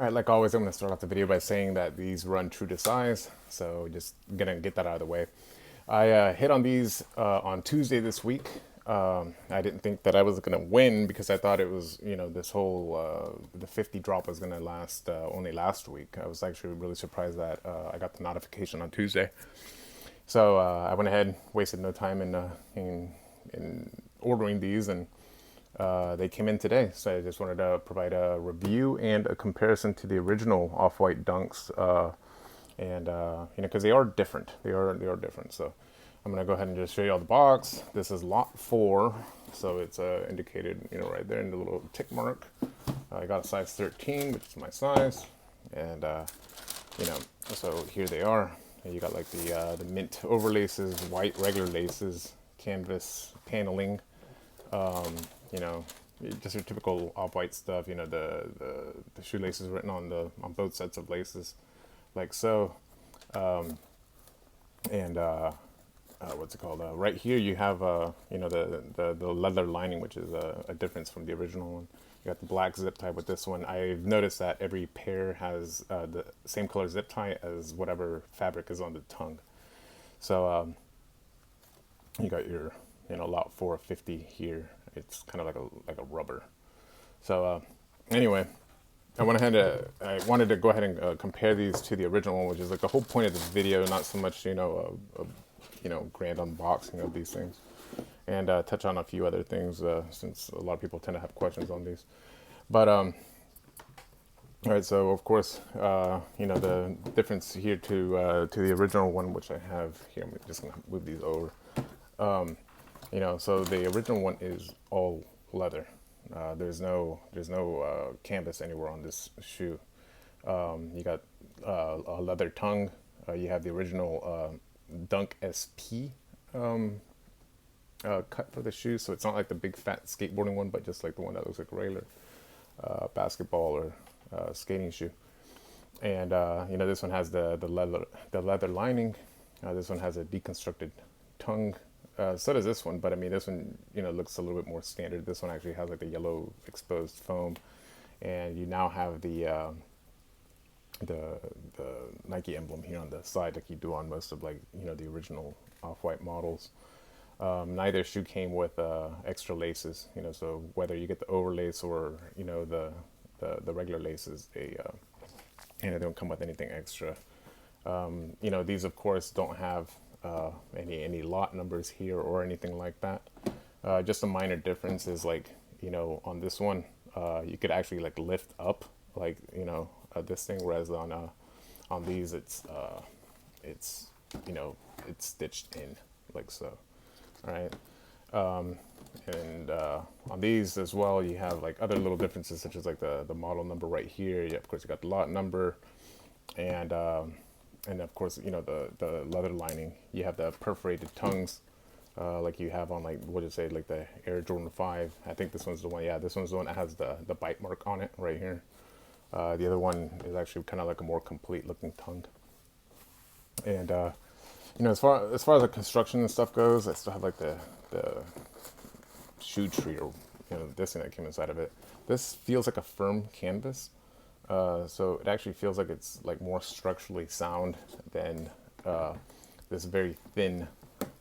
Alright, like always, I'm going to start off the video by saying that these run true to size, so just going to get that out of the way. I hit on these on Tuesday this week. I didn't think that I was going to win because I thought it was, this whole, the 50 drop was going to last only last week. I was actually really surprised that I got the notification on Tuesday. So I went ahead, wasted no time in ordering these, and they came in today. So I just wanted to provide a review and a comparison to the original Off-White Dunks, because they are different. They are different. So I'm gonna go ahead and just show you all the box. This is lot 4, so it's indicated, right there in the little tick mark. I got a size 13, which is my size, and so here they are. You got like the mint overlaces, white regular laces, canvas paneling. Just your typical off-white stuff. The shoelaces written on both sets of laces, like so. What's it called? Right here you have the leather lining, which is a difference from the original one. You got the black zip tie with this one. I've noticed that every pair has the same color zip tie as whatever fabric is on the tongue. So you got your lot 450 here. It's kind of like a rubber. So anyway, I wanted to go ahead and compare these to the original one, which is like the whole point of this video, not so much grand unboxing of these things, and touch on a few other things since a lot of people tend to have questions on these. But all right, so of course the difference here to the original one, which I have here. I'm just gonna move these over. So the original one is all leather. There's no canvas anywhere on this shoe. You got a leather tongue. You have the original Dunk SP cut for the shoe, so it's not like the big fat skateboarding one, but just like the one that looks like a regular basketball or skating shoe. And this one has the leather lining. This one has a deconstructed tongue. So does this one, but I mean, this one, looks a little bit more standard. This one actually has like the yellow exposed foam, and you now have the Nike emblem here on the side, like you do on most of the original Off-White models. Neither shoe came with extra laces, so whether you get the overlace or the regular laces, they don't come with anything extra. These of course don't have any lot numbers here or anything like that. Just a minor difference is on this one you could actually lift up this thing, whereas on these it's stitched in like so. All right. On these as well, you have other little differences, such as the model number right here. Of course you got the lot number, and of course the leather lining. You have the perforated tongues, like you have on the Air Jordan 5. I think this one's the one. Yeah, this one's the one that has the bite mark on it right here. The other one is actually kind of like a more complete looking tongue. And as far as the construction and stuff goes, I still have the shoe tree, or this thing that came inside of it. This feels like a firm canvas. So it actually feels like it's more structurally sound than this very thin.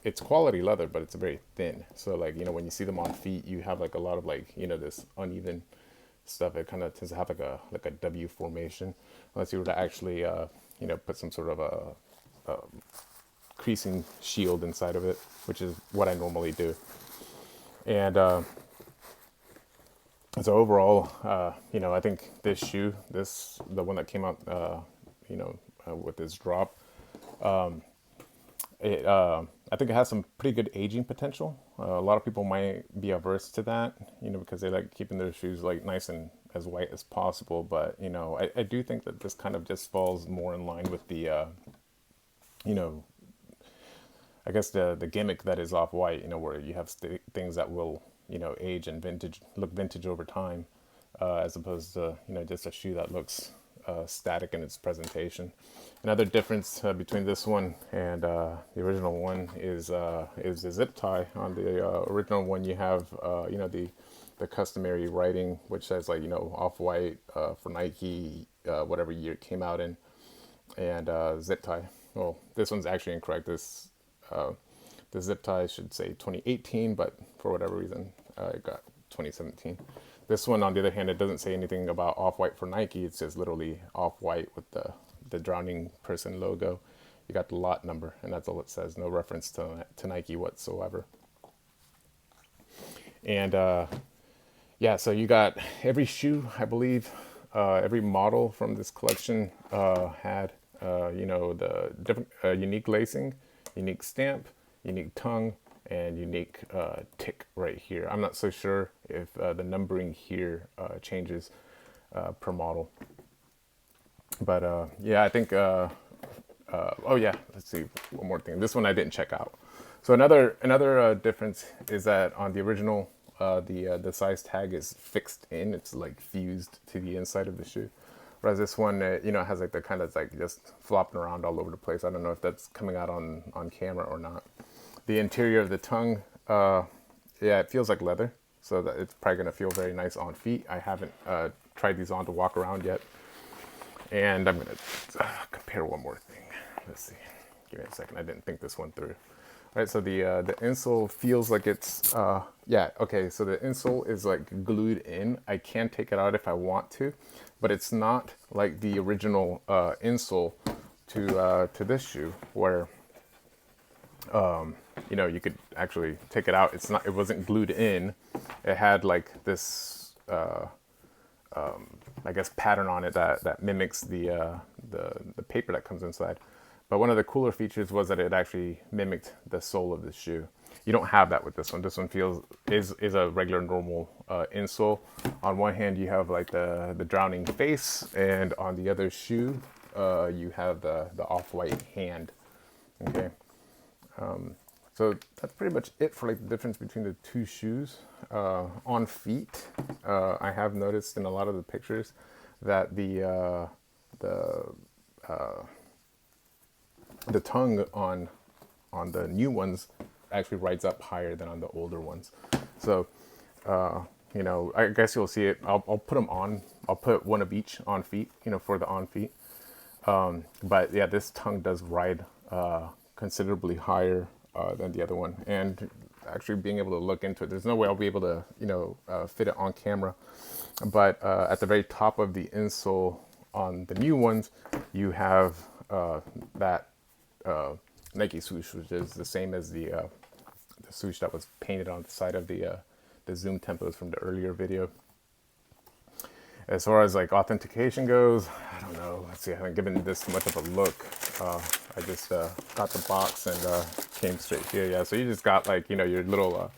It's quality leather, but it's very thin. So when you see them on feet, you have a lot of this uneven stuff. It kind of tends to have like a W formation, unless you were to actually put some sort of a creasing shield inside of it, which is what I normally do. And so overall, I think this shoe, the one that came out, with this drop, I think it has some pretty good aging potential. A lot of people might be averse to that, because they like keeping their shoes nice and as white as possible. But I do think that this kind of just falls more in line with the, I guess the gimmick that is Off-White, where you have things that will age and look vintage over time, as opposed to just a shoe that looks static in its presentation. Another difference between this one and the original one is the zip tie. On the original one, you have the customary writing, which says Off-White for Nike, whatever year it came out in, and zip tie. Well, this one's actually incorrect. The zip tie should say 2018, but for whatever reason, it got 2017. This one, on the other hand, it doesn't say anything about off-white for Nike. It's just literally off-white with the drowning person logo. You got the lot number, and that's all it says. No reference to Nike whatsoever. And yeah, so you got every shoe, I believe, every model from this collection had, the different unique lacing, unique stamp, unique tongue, and unique tick right here. I'm not so sure if the numbering here changes per model. But yeah, I think, oh yeah, let's see, one more thing. This one I didn't check out. So another difference is that on the original, the size tag is fixed in. It's like fused to the inside of the shoe. Whereas this one, it has like the kind of like just flopping around all over the place. I don't know if that's coming out on camera or not. The interior of the tongue, yeah, it feels like leather. So that it's probably gonna feel very nice on feet. I haven't tried these on to walk around yet. And I'm gonna compare one more thing. Let's see, give me a second. I didn't think this one through. All right, so the insole feels like it's, yeah, okay, so the insole is like glued in. I can take it out if I want to, but it's not like the original insole to this shoe where, you could actually take it out. It wasn't glued in. It had like this, I guess, pattern on it that mimics the paper that comes inside. But one of the cooler features was that it actually mimicked the sole of the shoe. You don't have that with this one. This one is a regular normal insole. On one hand, you have like the drowning face, and on the other shoe, you have the off-white hand. Okay, so that's pretty much it for like the difference between the two shoes. On feet, I have noticed in a lot of the pictures that the tongue on the new ones actually rides up higher than on the older ones. So, I guess you'll see it. I'll put them on. I'll put one of each on feet, for the on feet. But yeah, this tongue does ride considerably higher than the other one. And actually being able to look into it, there's no way I'll be able to, fit it on camera. But at the very top of the insole on the new ones, you have that Nike swoosh, which is the same as the swoosh that was painted on the side of the zoom tempos from the earlier video. As far as like authentication goes, I don't know. Let's see, I haven't given this much of a look. I just got the box and came straight here. Yeah, so you just got like, your little,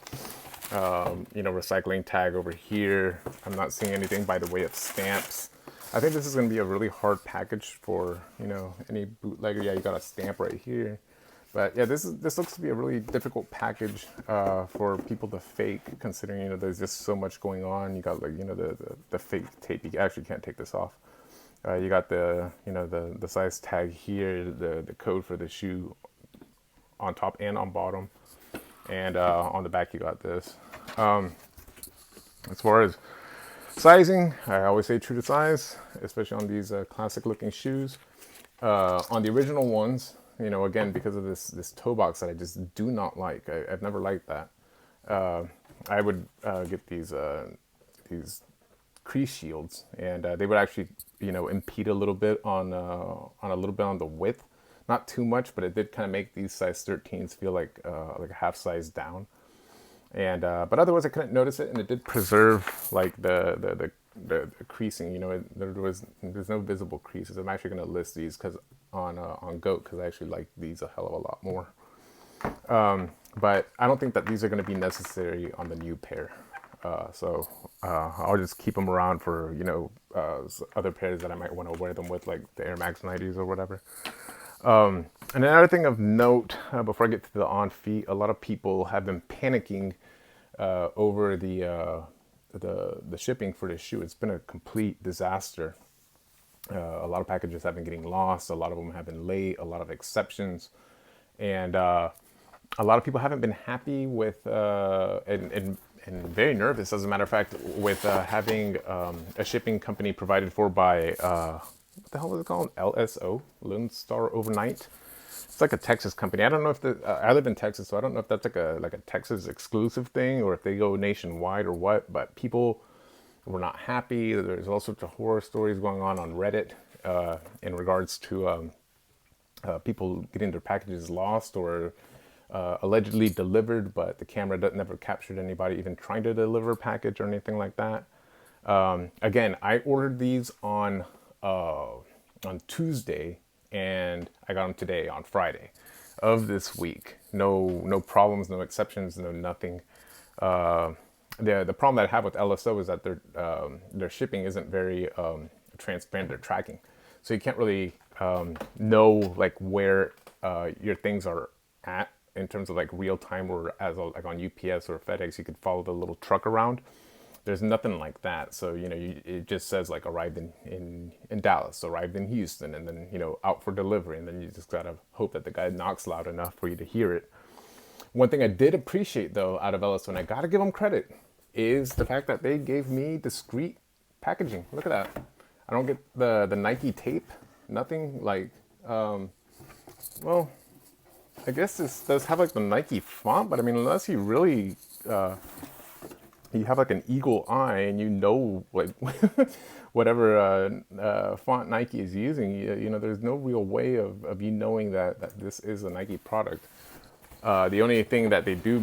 recycling tag over here. I'm not seeing anything by the way of stamps. I think this is going to be a really hard package for, any bootlegger. Yeah, you got a stamp right here. But yeah, this looks to be a really difficult package for people to fake, considering, there's just so much going on. You got like, the fake tape. You actually can't take this off. You got the size tag here, the code for the shoe on top and on bottom. And on the back, you got this. As far as sizing, I always say true to size, especially on these classic looking shoes. On the original ones, again, because of this toe box that I just do not like. I've never liked that. I would get these crease shields, and they would actually, impede a little bit on the width. Not too much, but it did kind of make these size 13s feel like a half size down. And but otherwise, I couldn't notice it, and it did preserve like the creasing. There's no visible creases. I'm actually going to list these because on GOAT, because I actually like these a hell of a lot more. But I don't think that these are going to be necessary on the new pair. So I'll just keep them around for other pairs that I might want to wear them with, like the Air Max 90s or whatever. And another thing of note, before I get to the on feet, a lot of people have been panicking over the shipping for this shoe. It's been a complete disaster. A lot of packages have been getting lost. A lot of them have been late. A lot of exceptions, and a lot of people haven't been happy with and very nervous, as a matter of fact, with having a shipping company provided for by what the hell is it called? LSO, Lone Star Overnight. It's like a Texas company. I don't know if I live in Texas, so I don't know if that's like a Texas exclusive thing or if they go nationwide or what. But people were not happy. There's all sorts of horror stories going on Reddit in regards to people getting their packages lost or allegedly delivered, but the camera never captured anybody even trying to deliver a package or anything like that. Again, I ordered these on Tuesday, and I got them today on Friday of this week. No problems, no exceptions, no nothing. The problem that I have with LSO is that their shipping isn't very transparent. Their tracking, so you can't really know like where your things are at in terms of like real time, or like on UPS or FedEx, you could follow the little truck around. There's nothing like that. So, it just says like arrived in Dallas, arrived in Houston, and then, out for delivery. And then you just got to hope that the guy knocks loud enough for you to hear it. One thing I did appreciate though out of LSO, and I got to give them credit, is the fact that they gave me discreet packaging. Look at that. I don't get the Nike tape, nothing like, well, I guess this does have like the Nike font, but I mean, unless you really, you have like an eagle eye and like whatever font Nike is using, there's no real way of you knowing that this is a Nike product. The only thing that they do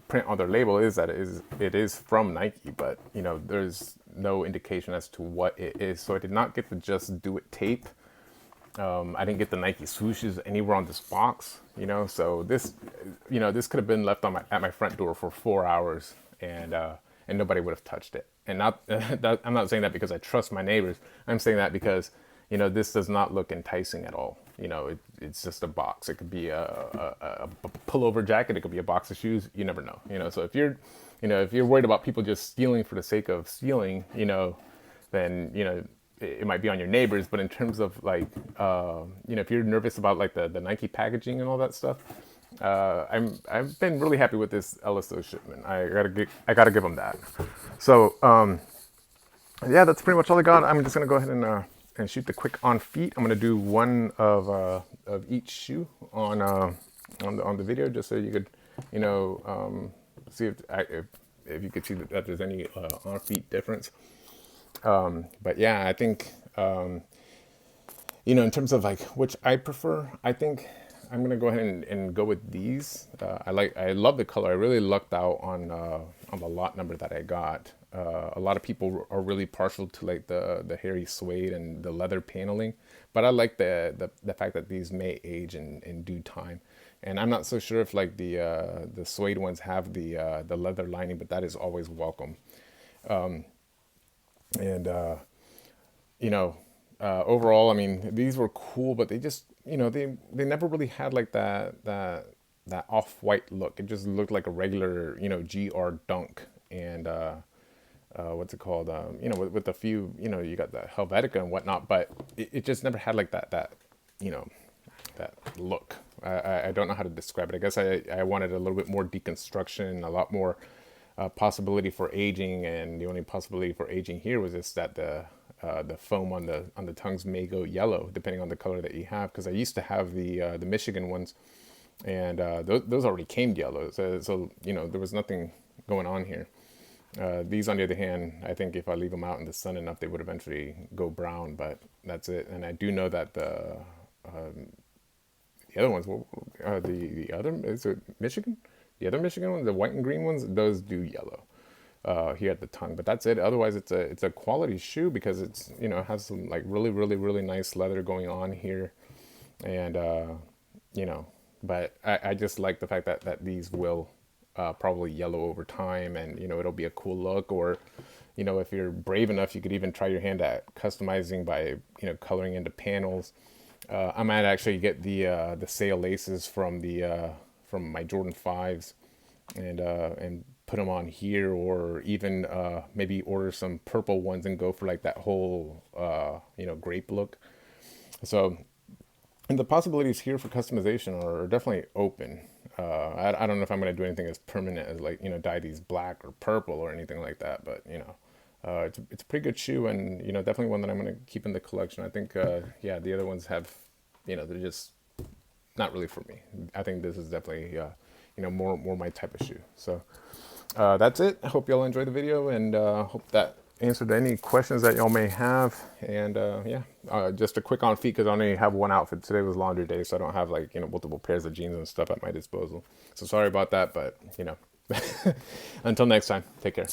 print on their label is that it is from Nike, but there's no indication as to what it is. So I did not get the Just Do It tape. I didn't get the Nike swooshes anywhere on this box, so this could have been left at my front door for 4 hours, and nobody would have touched it. And not I'm not saying that because I trust my neighbors. I'm saying that because this does not look enticing at all. It's just a box. It could be a pullover jacket. It could be a box of shoes. You never know. So if you're worried about people just stealing for the sake of stealing, then it might be on your neighbors. But in terms of like, if you're nervous about like the Nike packaging and all that stuff, I've been really happy with this LSO shipment. I gotta give them that. So yeah, that's pretty much all I got. I'm just gonna go ahead and shoot the quick on feet. I'm gonna do one of each shoe on the video, just so you could see if you could see that there's any on feet difference. But yeah, I think in terms of like which I prefer, I think I'm gonna go ahead and go with these. I love the color. I really lucked out on the lot number that I got. A lot of people are really partial to like the hairy suede and the leather paneling, but I like the fact that these may age in due time. And I'm not so sure if like the suede ones have the leather lining, but that is always welcome. And overall, I mean, these were cool, but they just they never really had like that off-white look. It just looked like a regular GR Dunk. And what's it called? With a few, you got the Helvetica and whatnot, but it just never had like that look. I don't know how to describe it. I guess I wanted a little bit more deconstruction, a lot more possibility for aging, and the only possibility for aging here was just that the foam on the tongues may go yellow depending on the color that you have. Because I used to have the Michigan ones, and those already came yellow, so there was nothing going on here. These, on the other hand, I think if I leave them out in the sun enough, they would eventually go brown, but that's it. And I do know that the other ones, the other, is it Michigan? The other Michigan ones, the white and green ones, those do yellow here at the tongue. But that's it. Otherwise, it's a quality shoe because it's it has some like really nice leather going on here, and but I just like the fact that these will probably yellow over time, and it'll be a cool look. Or if you're brave enough, you could even try your hand at customizing by coloring into panels. I might actually get the sail laces from my Jordan 5s and put them on here, or even maybe order some purple ones and go for like that whole grape look. So, and the possibilities here for customization are definitely open. I don't know if I'm going to do anything as permanent as like dye these black or purple or anything like that, but it's a pretty good shoe, and you know, definitely one that I'm gonna keep in the collection. I think yeah, the other ones have, you know, they're just not really for me. I think this is definitely you know, more my type of shoe. So that's it. I hope y'all enjoyed the video, and hope that answered any questions that y'all may have. And yeah, just a quick on feet, because I only have one outfit. Today was laundry day, so I don't have, like, you know, multiple pairs of jeans and stuff at my disposal. So sorry about that, but you know, until next time, take care.